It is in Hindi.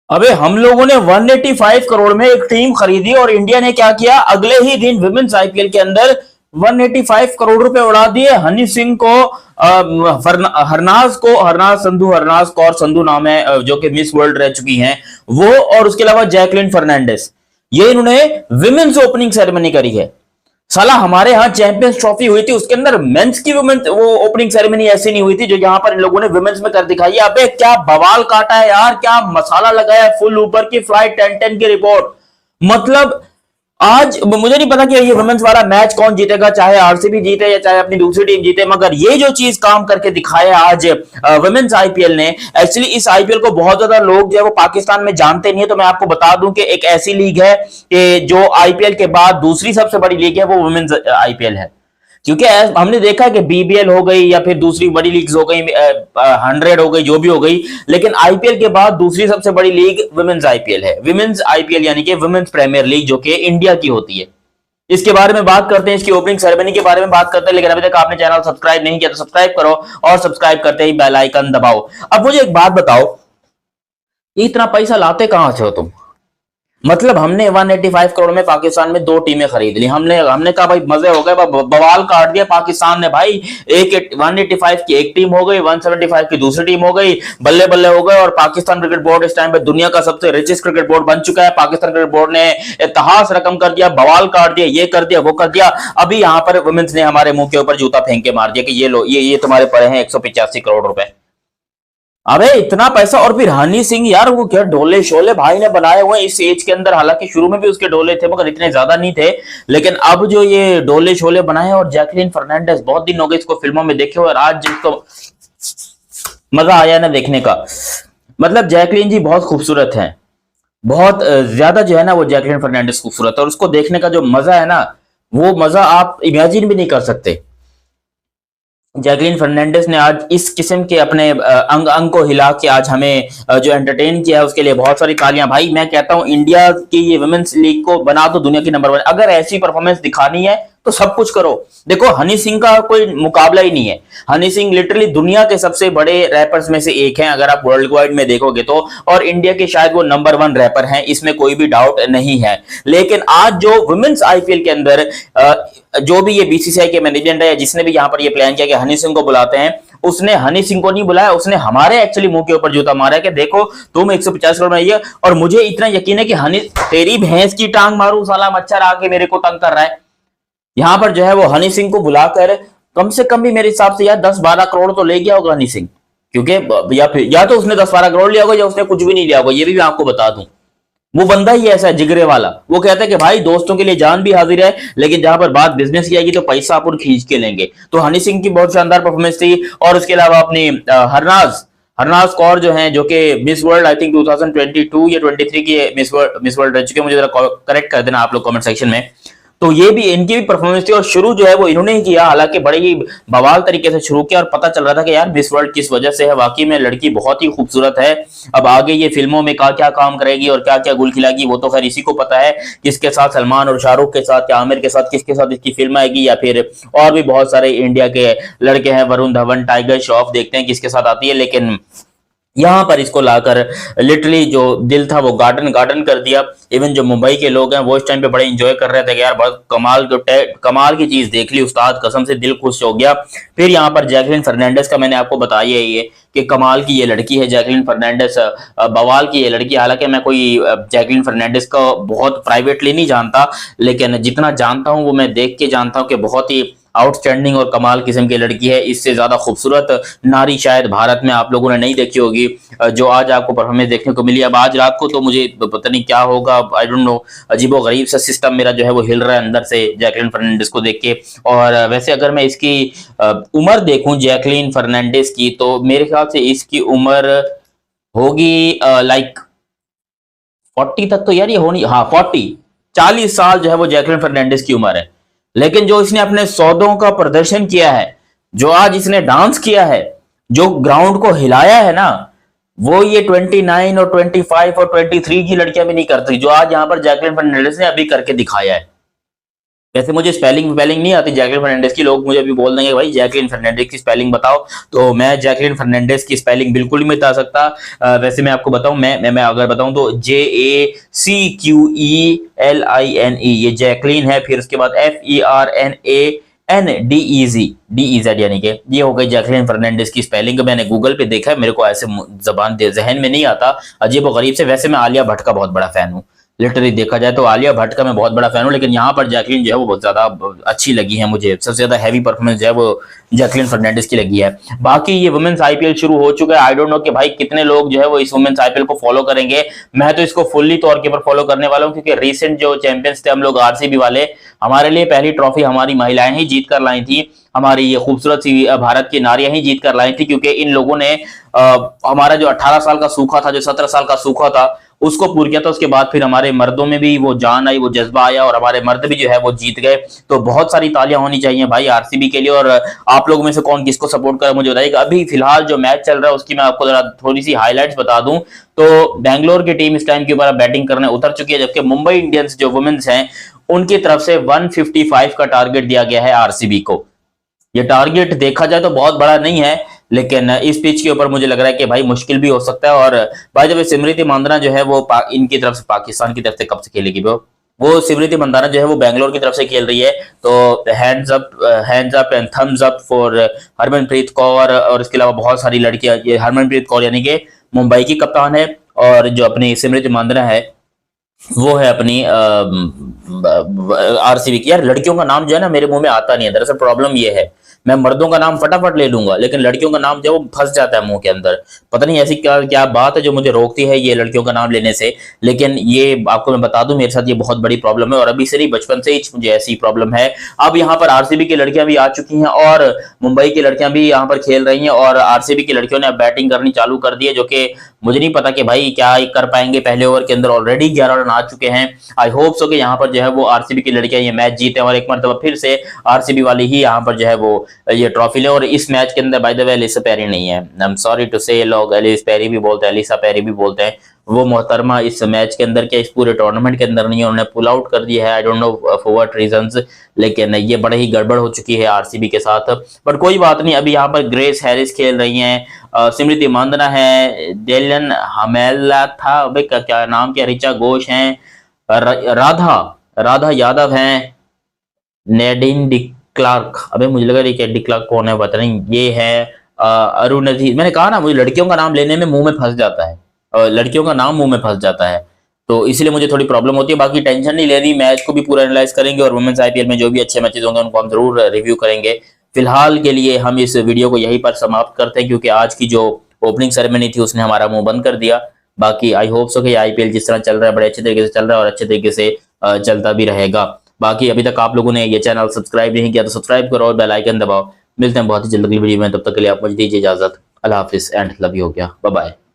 अबे हम लोगों ने 185 करोड़ में एक टीम खरीदी और इंडिया ने क्या किया, अगले ही दिन विमेंस आईपीएल के अंदर 185 करोड़ रुपए उड़ा दिए हनी सिंह को, हरनाज संधू, हरनाज कौर संधू नाम है, जो कि मिस वर्ल्ड रह चुकी हैं वो, और उसके अलावा जैकलिन फर्नांडिस। ये इन्होंने विमेंस ओपनिंग सेरेमनी करी है। साला हमारे यहाँ चैंपियंस ट्रॉफी हुई थी, उसके अंदर मेंस की वुमेन्स वो ओपनिंग सेरेमनी ऐसी नहीं हुई थी जो यहाँ पर इन लोगों ने वुमेन्स में कर दिखाई है। अबे क्या बवाल काटा है यार, क्या मसाला लगाया है, फुल ऊपर की फ्लाइट 10-10 की रिपोर्ट। मतलब आज मुझे नहीं पता कि ये वुमेन्स वाला मैच कौन जीतेगा, चाहे आरसीबी जीते या चाहे अपनी दूसरी टीम जीते, मगर ये जो चीज काम करके दिखाया आज वुमेन्स आईपीएल ने। एक्चुअली इस आईपीएल को बहुत ज्यादा लोग जो है वो पाकिस्तान में जानते नहीं है, तो मैं आपको बता दूं कि एक ऐसी लीग है कि जो आईपीएल के बाद दूसरी सबसे बड़ी लीग है वो वुमेन्स आईपीएल है। क्योंकि हमने देखा कि बीबीएल हो गई या फिर दूसरी बड़ी लीग्स हो गई, 100 हो गई, जो भी हो गई, लेकिन आईपीएल के बाद दूसरी सबसे बड़ी लीग वुमेन्स आईपीएल है। वुमेन्स आईपीएल यानी कि वुमेन्स प्रीमियर लीग, जो कि इंडिया की होती है। इसके बारे में बात करते हैं, इसकी ओपनिंग सेरेमनी के बारे में बात करते हैं। लेकिन अभी तक आपने चैनल सब्सक्राइब नहीं किया तो सब्सक्राइब करो, और सब्सक्राइब करते ही बेल आइकन दबाओ। अब मुझे एक बात बताओ, इतना पैसा लाते कहां से हो तुम? मतलब हमने 185 करोड़ में पाकिस्तान में दो टीमें खरीद ली। हमने हमने कहा भाई मजे हो गए, बवाल काट दिया पाकिस्तान ने भाई। एक 185 की एक टीम हो गई, 175 की दूसरी टीम हो गई, बल्ले बल्ले हो गए। और पाकिस्तान क्रिकेट बोर्ड इस टाइम पे दुनिया का सबसे रिचेस्ट क्रिकेट बोर्ड बन चुका है। पाकिस्तान क्रिकेट बोर्ड ने इतिहास रकम कर दिया, बवाल काट दिया, ये कर दिया, वो कर दिया। अभी यहाँ पर वुमेन्स ने हमारे मुंह के ऊपर जूता फेंक के मार दिया कि ये लो, ये तुम्हारे पड़े हैं 185 करोड़ रुपए। अबे इतना पैसा, और फिर हनी सिंह यार, वो क्या डोले शोले भाई ने बनाए हुए इस एज के अंदर। हालांकि शुरू में भी उसके डोले थे मगर इतने ज्यादा नहीं थे, लेकिन अब जो ये डोले शोले बनाए। और जैकलिन फर्नांडिस, बहुत दिन हो गए इसको फिल्मों में देखे हुए, और आज जिसको मजा आया ना देखने का। मतलब जैकलिन जी बहुत खूबसूरत है, बहुत ज्यादा जो है ना वो जैकलिन फर्नांडिस खूबसूरत है, और उसको देखने का जो मजा है ना, वो मजा आप इमेजिन भी नहीं कर सकते। जैकलिन फर्नांडिस ने आज इस किस्म के अपने अंग अंग को हिला के आज हमें जो एंटरटेन किया है, उसके लिए बहुत सारी तालियां भाई। मैं कहता हूं इंडिया की ये वुमेन्स लीग को बना दो दुनिया की नंबर 1। अगर ऐसी परफॉर्मेंस दिखानी है तो सब कुछ करो। देखो हनी सिंह का कोई मुकाबला ही नहीं है। हनी सिंह लिटरली दुनिया के सबसे बड़े रैपर्स में से एक हैं अगर आप वर्ल्ड वाइड में देखोगे तो, और इंडिया के शायद वो नंबर 1 रैपर हैं, इसमें कोई भी डाउट नहीं है। लेकिन आज जो वुमेन्स आईपीएल के अंदर जो भी ये बीसीसीआई के मैनेजमेंट है, जिसने भी यहाँ पर ये प्लान किया कि हनी सिंह को बुलाते हैं, उसने हनी सिंह को नहीं बुलाया, उसने हमारे एक्चुअली मुंह के ऊपर जूता मारा है कि देखो तुम 150 करोड़ में ये। और मुझे इतना यकीन है कि हनी, तेरी भैंस की टांग मारू साला, मच्छर आके मेरे को तंग कर रहा है। यहां पर जो है वो हनी सिंह को बुलाकर कम से कम भी मेरे हिसाब से यार 10-12 करोड़ तो ले गया होगा हनी सिंह। क्योंकि या फिर या तो उसने 10-12 करोड़ लिया होगा या उसने कुछ भी नहीं लिया होगा, ये भी मैं आपको बता दूं। वो बंदा ही ऐसा है जिगरे वाला, वो कहता है कि भाई दोस्तों के लिए जान भी हाजिर है, लेकिन जहां पर बात बिजनेस की आएगी तो पैसा अपन खींच के लेंगे। तो हनी सिंह की बहुत शानदार परफॉर्मेंस थी। और उसके अलावा अपनी हरनाज हरनाज कौर जो है, जो कि मिस वर्ल्ड आई थिंक 2022 या 23 की मिस वर्ल्ड रह चुके हैं, मुझे जरा करेक्ट कर देना आप लोग कमेंट सेक्शन में। तो ये भी इनकी भी परफॉर्मेंस थी, और शुरू जो है वो इन्होंने ही किया, हालांकि बड़े ही बवाल तरीके से शुरू किया। और पता चल रहा था कि यार मिस वर्ल्ड किस वजह से है, वाकई में लड़की बहुत ही खूबसूरत है। अब आगे ये फिल्मों में क्या काम करेगी और क्या क्या गुल खिलाएगी वो तो खैर इसी को पता है। किसके साथ, सलमान और शाहरुख के साथ या आमिर के साथ, किसके साथ इसकी फिल्म आएगी, या फिर और भी बहुत सारे इंडिया के लड़के हैं, वरुण धवन, टाइगर श्रॉफ, देखते हैं किसके साथ आती है। लेकिन यहां पर इसको लाकर लिटरली जो दिल था वो गार्डन गार्डन कर दिया। इवन जो मुंबई के लोग हैं वो इस टाइम पे बड़े एंजॉय कर रहे थे कि यार बहुत कमाल की चीज देख ली उस्ताद, कसम से दिल खुश हो गया। फिर यहाँ पर जैकलिन फर्नांडिस का मैंने आपको बताया ही है कि कमाल की ये लड़की है जैकलिन फर्नांडिस, बवाल की ये लड़की। हालांकि मैं कोई जैकलिन फर्नांडिस को बहुत प्राइवेटली नहीं जानता, लेकिन जितना जानता हूं वो मैं देख के जानता हूं कि बहुत ही आउटस्टैंडिंग और कमाल किस्म की लड़की है। इससे ज्यादा खूबसूरत नारी शायद भारत में आप लोगों ने नहीं देखी होगी जो आज आपको परफॉर्मेंस देखने को मिली। अब आज रात को तो मुझे पता नहीं क्या होगा, आई डोंट नो, अजीबो गरीब सा सिस्टम मेरा जो है वो हिल रहा है अंदर से जैकलिन फर्नांडिस को देख के। और वैसे अगर मैं इसकी उम्र देखूं जैकलिन फर्नांडिस की, तो मेरे ख्याल से इसकी उम्र होगी लाइक 40 तक तो यार ये होनी, हाँ 40 साल जो है वो जैकलिन फर्नांडिस की उम्र है। लेकिन जो इसने अपने सौदों का प्रदर्शन किया है, जो आज इसने डांस किया है, जो ग्राउंड को हिलाया है ना, वो ये 29 और 25 और 23 की लड़कियां भी नहीं करती, जो आज यहां पर जैकलिन फर्नांडिस ने अभी करके दिखाया है। वैसे मुझे स्पेलिंग नहीं आती जैकलिन फर्नांडिस की। लोग मुझे अभी बोल देंगे भाई जैकलिन फर्नांडिस की स्पेलिंग बताओ, तो मैं जैकलिन फर्नांडिस की स्पेलिंग बिल्कुल नहीं बता सकता। वैसे मैं आपको बताऊं, मैं अगर बताऊं तो JACQELINE ये जैकलिन है। फिर उसके बाद FERNANDEZ यानी कि ये हो गई जैकलिन फर्नांडिस की स्पेलिंग। मैंने गूगल पे देखा है, मेरे को ऐसे जबान जहन में नहीं आता, अजीब और गरीब से। वैसे मैं आलिया भट्ट का बहुत बड़ा फैन हूँ, लिटरली देखा जाए तो आलिया भट्ट का मैं बहुत बड़ा फैन हूँ, लेकिन यहाँ पर जैकलिन जो है वो बहुत ज्यादा अच्छी लगी है मुझे। सबसे ज्यादा हैवी परफॉर्मेंस जो है वो जैकलिन फर्नांडिस की लगी है। बाकी ये वुमेन्स आईपीएल शुरू हो चुका है, आई डोंट नो कि भाई कितने लोग जो है वो इस वुमेन्स आईपीएल को फॉलो करेंगे। मैं तो इसको फुल्ली तौर के ऊपर फॉलो करने वाला हूँ, क्योंकि रिसेंट जो चैंपियंस थे हम लोग आरसीबी वाले, हमारे लिए पहली ट्रॉफी हमारी महिलाएं ही जीत कर लाई थी। हमारी ये खूबसूरत सी भारत की नारियां ही जीत कर लाई थी, क्योंकि इन लोगों ने हमारा जो 18 साल का सूखा था, जो 17 साल का सूखा था, उसको पूरा किया था। उसके बाद फिर हमारे मर्दों में भी वो जान आई, वो जज्बा आया, और हमारे मर्द भी जो है वो जीत गए। तो बहुत सारी तालियां होनी चाहिए भाई आरसीबी के लिए। और आप लोगों में से कौन किसको सपोर्ट कर मुझे बताइएगा। अभी फिलहाल जो मैच चल रहा है उसकी मैं आपको जरा थोड़ी सी हाईलाइट्स बता दूं तो बेंगलोर की टीम इस टाइम के ऊपर बैटिंग करने उतर चुकी है, जबकि मुंबई इंडियंस जो वुमेन्स हैं उनकी तरफ से 155 का टारगेट दिया गया है आरसीबी को। ये टारगेट देखा जाए तो बहुत बड़ा नहीं है, लेकिन इस पिच के ऊपर मुझे लग रहा है कि भाई मुश्किल भी हो सकता है। और भाई जब सिमृति मंदाना जो है वो इनकी तरफ से, पाकिस्तान की तरफ से कब से खेलेगी वो सिमृति मंदाना जो है वो बेंगलोर की तरफ से खेल रही है। तो hands up and thumbs up for Harmanpreet Kaur. और इसके अलावा बहुत सारी लड़कियां, ये हरमनप्रीत कौर यानी कि मुंबई की कप्तान है, और जो अपनी सिमृति मंदाना है वो है अपनी आरसीबी की। यार लड़कियों का नाम जो है ना मेरे मुंह में आता नहीं है, दरअसल प्रॉब्लम ये है, मैं मर्दों का नाम फटाफट ले लूंगा, लेकिन लड़कियों का नाम जो है वो फंस जाता है मुंह के अंदर। पता नहीं ऐसी क्या क्या बात है जो मुझे रोकती है ये लड़कियों का नाम लेने से। लेकिन ये आपको मैं बता दूं, मेरे साथ ये बहुत बड़ी प्रॉब्लम है, और अभी से नहीं बचपन से ही मुझे ऐसी प्रॉब्लम है। अब यहाँ पर आरसीबी की लड़कियां भी आ चुकी हैं, और मुंबई की लड़कियां भी यहाँ पर खेल रही हैं, और आरसीबी की लड़कियों ने अब बैटिंग करनी चालू कर दी है, जो कि मुझे नहीं पता कि भाई क्या कर पाएंगे। पहले ओवर के अंदर ऑलरेडी 11 रन आ चुके हैं। आई होप सो कि यहाँ पर जो है वो आरसीबी की लड़कियां ये मैच जीते, और एक मरतबा फिर से आरसीबी वाली ही यहाँ पर जो है वो ये ट्रॉफी ले। और इस मैच के अंदर by the way Alyssa Perry नहीं है, आई एम सॉरी टू से, लोग एलिस पेरी भी बोलते हैं, एलिसा पेरी भी बोलते हैं, वो मोहतरमा इस मैच के अंदर क्या इस पूरे टूर्नामेंट के अंदर नहीं है, उन्होंने पुल आउट कर दिया है। I don't know for what reasons, लेकिन ये बड़े ही गड़बड़ हो चुकी है आरसीबी के साथ। पर कोई बात नहीं, अभी यहाँ पर ग्रेस हैरिस खेल रही हैं, स्मृति मंदना है, डेलन हमेला था, अबे क्या नाम, क्या ऋचा घोष हैं, राधा राधा यादव हैं, नेडिन डिक्लार्क, अबे मुझे लगा डिक्लार्क कौन है पता नहीं, ये है अरुण नजीर। मैंने कहा ना मुझे लड़कियों का नाम लेने में मुंह में फंस जाता है, लड़कियों का नाम मुंह में फंस जाता है, तो इसलिए मुझे थोड़ी प्रॉब्लम होती है। बाकी टेंशन नहीं लेनी, मैच को भी पूरा एनालाइज करेंगे, और वुमेन्स आईपीएल में जो भी अच्छे मैचेस होंगे उनको हम जरूर रिव्यू करेंगे। फिलहाल के लिए हम इस वीडियो को यहीं पर समाप्त करते हैं, क्योंकि आज की जो ओपनिंग सेरेमनी थी उसने हमारा मुंह बंद कर दिया। बाकी आई होप सो कि आईपीएल जिस तरह चल रहा है बड़े अच्छे तरीके से चल रहा है, और अच्छे तरीके से चलता भी रहेगा। बाकी अभी तक आप लोगों ने ये चैनल सब्सक्राइब नहीं किया तो सब्सक्राइब करो और बेल आइकन दबाओ। मिलते हैं बहुत ही जल्द अगली वीडियो में, तब तक के लिए आप मुझे दीजिए इजाजत। अल्लाह हाफिज एंड लव यू। हो गया, बाय बाय।